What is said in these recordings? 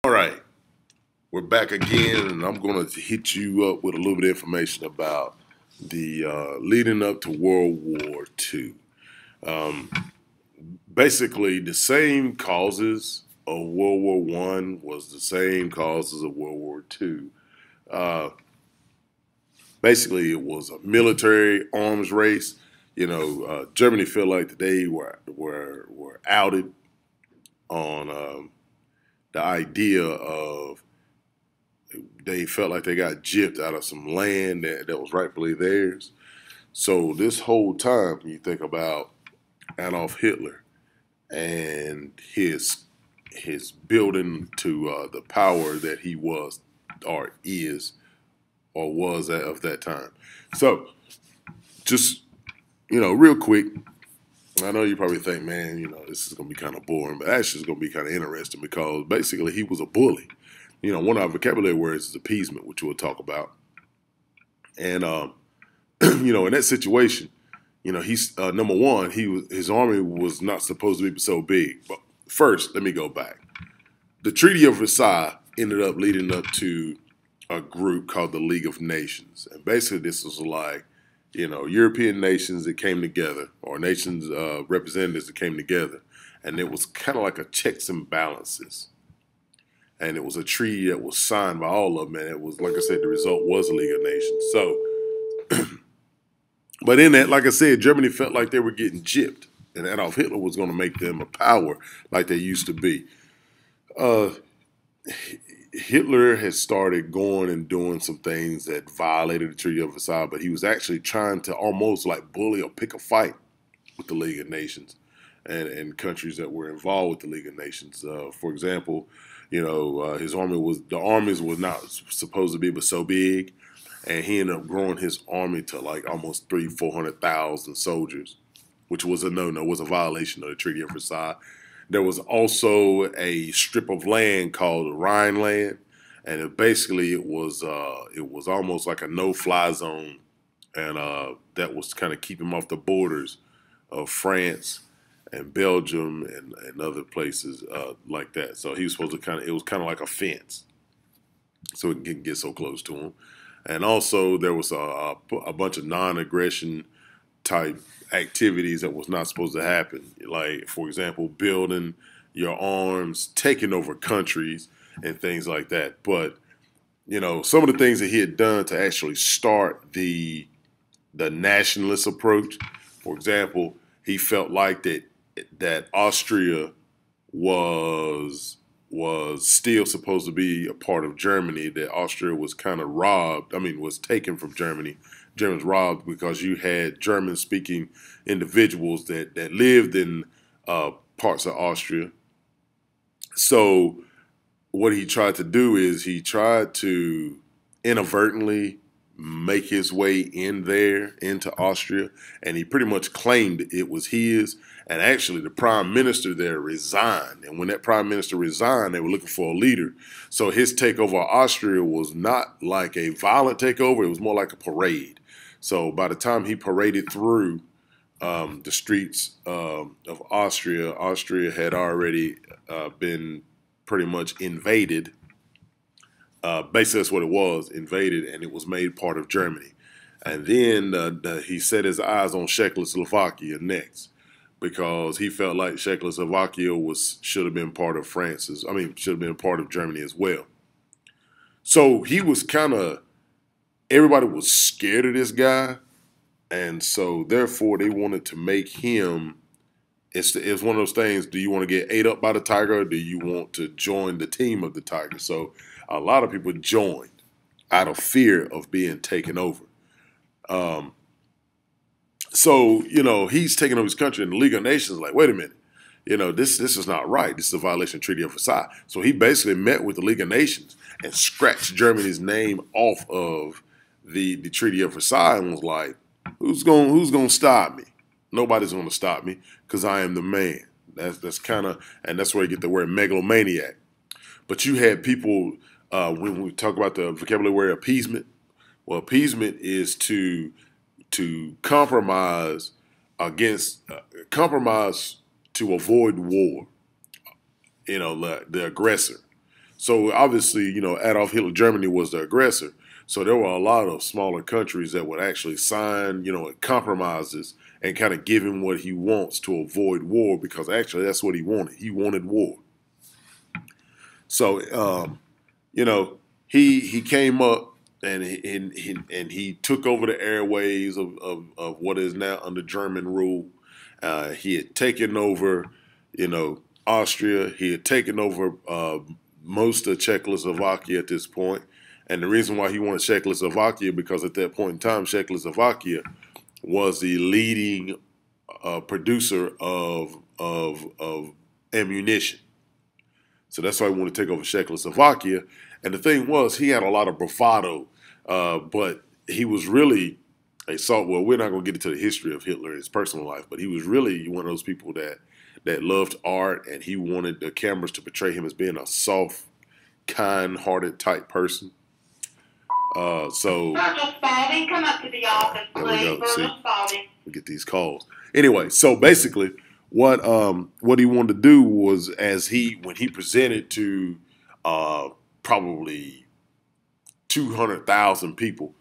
All right, we're back again, and I'm going to hit you up with a little bit of information about the leading up to World War II. Um, Basically, the same causes of World War One was the same causes of World War II. Uh, Basically, it was a military arms race. Germany felt like they were outed on the idea of they felt like they got gypped out of some land that was rightfully theirs. So this whole time, you think about Adolf Hitler and his building to the power that he was or is or was of that time. So just real quick, I know you probably think, man, this is gonna be kind of boring, but actually it's gonna be kind of interesting because basically he was a bully. One of our vocabulary words is appeasement, which we'll talk about. And in that situation, he's number one. His army was not supposed to be so big. But first, let me go back. The Treaty of Versailles ended up leading up to a group called the League of Nations, and basically this was like, European nations that came together, or nations representatives that came together, and it was kind of like a checks and balances. And it was a treaty that was signed by all of them, and it was, like I said, the result was a League of Nations. So but in that, like I said, Germany felt like they were getting gypped, and Adolf Hitler was going to make them a power like they used to be. Uh, Hitler had started going and doing some things that violated the Treaty of Versailles, but he was actually trying to almost like bully or pick a fight with the League of Nations and countries that were involved with the League of Nations. For example, his armies was not supposed to be but so big, and he ended up growing his army to like almost 400,000 soldiers, which was a no-no, was a violation of the Treaty of Versailles. There was also a strip of land called Rhineland, and it was almost like a no-fly zone, and that was kind of keep him off the borders of France and Belgium and other places like that. So he was supposed to it was kind of like a fence, so it didn't get so close to him. And also there was a bunch of non-aggression type activities that was not supposed to happen. Like, for example, building your arms, taking over countries and things like that. But, some of the things that he had done to actually start the nationalist approach, for example, he felt like that Austria was still supposed to be a part of Germany, that Austria was kind of robbed, was taken from Germany. Germans robbed because you had German-speaking individuals that lived in parts of Austria. So what he tried to do is he tried to inadvertently make his way in there into Austria, and he pretty much claimed it was his. And actually, the prime minister there resigned. And when that prime minister resigned, they were looking for a leader. So his takeover of Austria was not like a violent takeover. It was more like a parade. So by the time he paraded through the streets of Austria, Austria had already been pretty much invaded. Basically, that's what it was, invaded, and it was made part of Germany. And then he set his eyes on Czechoslovakia next, because he felt like Czechoslovakia should have been part of should have been part of Germany as well. So he was everybody was scared of this guy, and so therefore they wanted to make him. It's one of those things. Do you want to get ate up by the tiger, or do you want to join the team of the tiger? So a lot of people joined out of fear of being taken over. Um, So, he's taking over his country, and the League of Nations is like, wait a minute, this is not right. This is a violation of the Treaty of Versailles. So he basically met with the League of Nations and scratched Germany's name off of the Treaty of Versailles and was like, who's gonna stop me? Nobody's gonna stop me because I am the man. And that's where you get the word megalomaniac. But you had people when we talk about the vocabulary word appeasement. Well, appeasement is to compromise compromise to avoid war, the aggressor. So obviously, Adolf Hitler, Germany was the aggressor. So there were a lot of smaller countries that would actually sign, compromises and kind of give him what he wants to avoid war, because actually that's what he wanted. He wanted war. So, you know, he came up and he took over the airways of what is now under German rule. He had taken over, Austria. He had taken over most of Czechoslovakia at this point. And the reason why he wanted Czechoslovakia, because at that point in time, Czechoslovakia was the leading producer of ammunition. So that's why he wanted to take over Czechoslovakia. And the thing was, he had a lot of bravado, but he was really well, we're not going to get into the history of Hitler in his personal life, but he was really one of those people that loved art, and he wanted the cameras to portray him as being a soft, kind-hearted type person. Virgil Spalding, come up to the office, please. Virgil Spalding. We get these calls. Anyway, so basically, what he wanted to do was, when he presented to probably 200,000 people,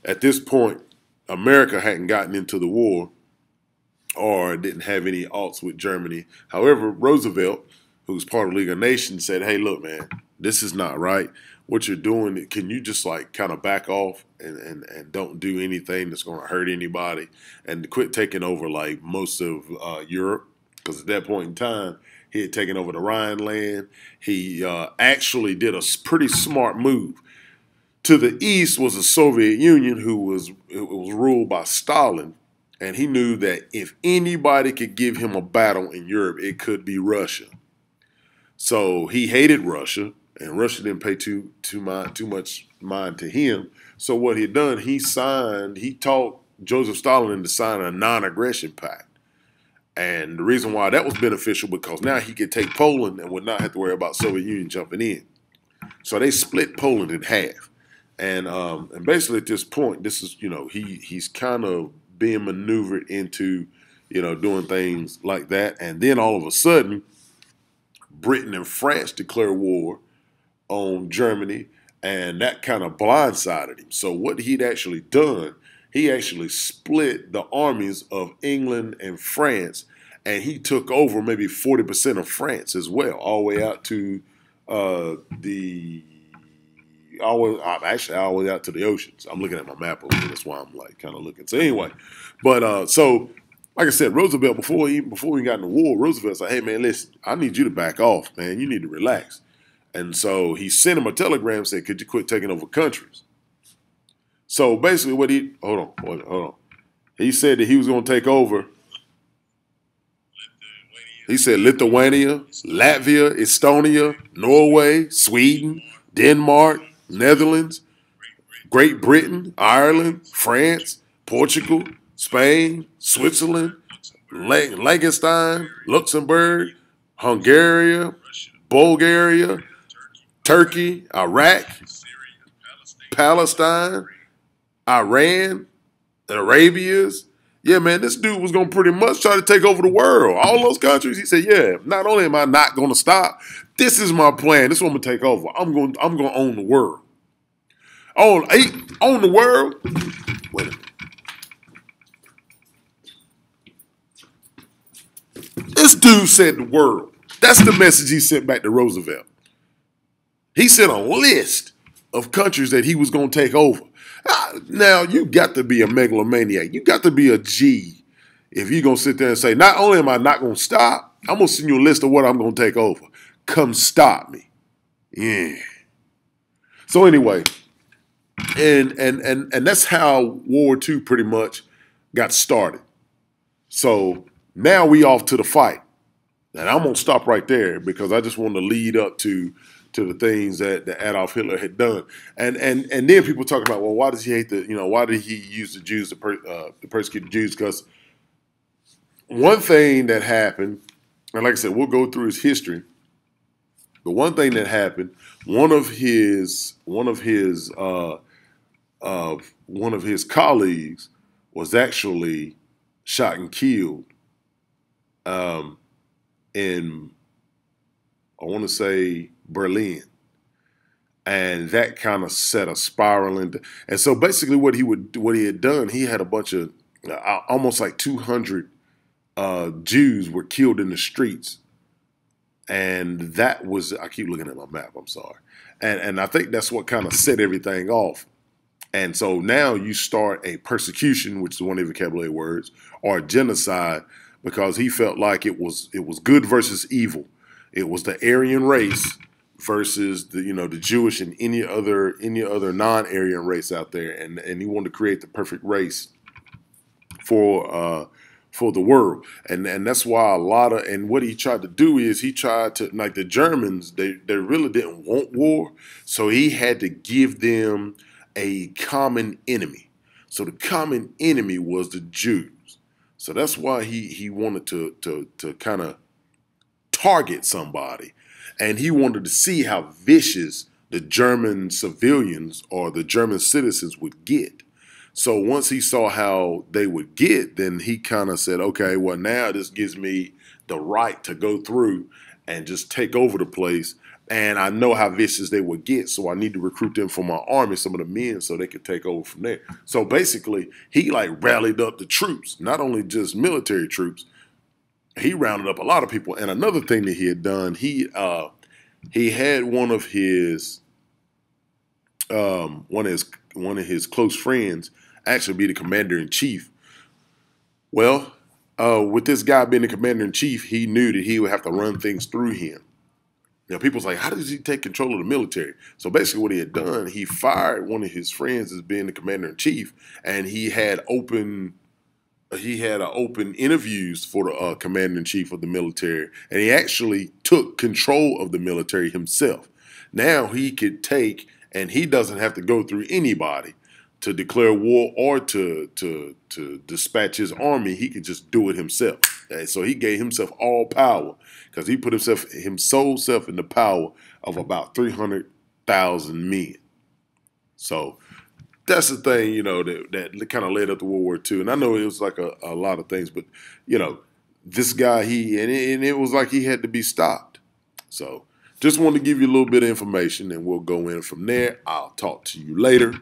at this point, America hadn't gotten into the war or didn't have any alts with Germany. However, Roosevelt, who's part of the League of Nations, said, "Hey, look, man, this is not right. What you're doing, can you just kind of back off and don't do anything that's going to hurt anybody, and quit taking over like most of Europe?" Because at that point in time, he had taken over the Rhineland. He actually did a pretty smart move. To the east was the Soviet Union, who was ruled by Stalin, and he knew that if anybody could give him a battle in Europe, it could be Russia. So he hated Russia, and Russia didn't pay too much mind to him. So what he had done, he taught Joseph Stalin into signing a non-aggression pact. And the reason why that was beneficial, because now he could take Poland and would not have to worry about Soviet Union jumping in. So they split Poland in half. And basically at this point, this is, he's kind of being maneuvered into, doing things like that. And then all of a sudden, Britain and France declare war on Germany, and that kind of blindsided him. So what he'd actually done, he actually split the armies of England and France, and he took over maybe 40% of France as well, all the way out to all the way out to the oceans. I'm looking at my map over here. That's why I'm kind of looking. So anyway, but so like I said, Roosevelt, before we got in the war, Roosevelt said, "Hey man, listen, I need you to back off, man. You need to relax." And so he sent him a telegram, said, "Could you quit taking over countries?" So basically what hold on. He said that he was going to take over. He said Lithuania, Latvia, Estonia, Norway, Sweden, Denmark, Netherlands, Great Britain, Ireland, France, Portugal, Spain, Switzerland, Liechtenstein, Luxembourg, Hungary, Bulgaria, Turkey, Iraq, Palestine, Iran, the Arabias. Yeah, man, this dude was going to pretty much try to take over the world. All those countries. He said, "Yeah, not only am I not going to stop, this is my plan. This is what I'm going to take over. I'm going to own the world." Own the world? Wait a minute. This dude said the world. That's the message he sent back to Roosevelt. He sent a list of countries that he was going to take over. Now, you got to be a megalomaniac. You got to be a G if you're going to sit there and say, "Not only am I not going to stop, I'm going to send you a list of what I'm going to take over. Come stop me." Yeah. So anyway, and that's how World War II pretty much got started. So now we off to the fight. And I'm going to stop right there because I just want to lead up to the things that Adolf Hitler had done. And then people talk about, well, why does he hate why did he use the Jews to persecute the Jews? Because one thing that happened, and like I said, we'll go through his history. But one thing that happened, one of his colleagues was actually shot and killed in, I want to say, Berlin. And that kind of set a spiral into. And so basically what he had done, he had a bunch of almost like 200 Jews were killed in the streets. And that was, I keep looking at my map, I'm sorry. And I think that's what kind of set everything off. And so now you start a persecution, which is one of the vocabulary words, or a genocide, because he felt like it was good versus evil. It was the Aryan race versus the Jewish and any other non-Aryan race out there, and he wanted to create the perfect race for the world, and that's why and what he tried to do is he tried to, like the Germans, they really didn't want war, so he had to give them a common enemy. So the common enemy was the Jews. So that's why he wanted to kind of target somebody, and he wanted to see how vicious the German civilians or the German citizens would get. So once he saw how they would get, then he kind of said, okay, well, now this gives me the right to go through and just take over the place. And I know how vicious they would get, so I need to recruit them for my army, some of the men, so they could take over from there. So basically, he like rallied up the troops, not only just military troops. He rounded up a lot of people. And another thing that he had done, he had one of his close friends actually be the commander-in-chief. Well, with this guy being the commander-in-chief, he knew that he would have to run things through him. Now, people's like, how does he take control of the military? So basically what he had done, he fired one of his friends as being the commander-in-chief, and he had open interviews for the commander-in-chief of the military, and he actually took control of the military himself. Now he could take, and he doesn't have to go through anybody to declare war or to dispatch his army. He could just do it himself. And so he gave himself all power, because he put himself in the power of about 300,000 men. So that's the thing, that kind of led up to World War II. And I know it was like a lot of things, but this guy, and it was like he had to be stopped. So just wanted to give you a little bit of information, and we'll go in from there. I'll talk to you later.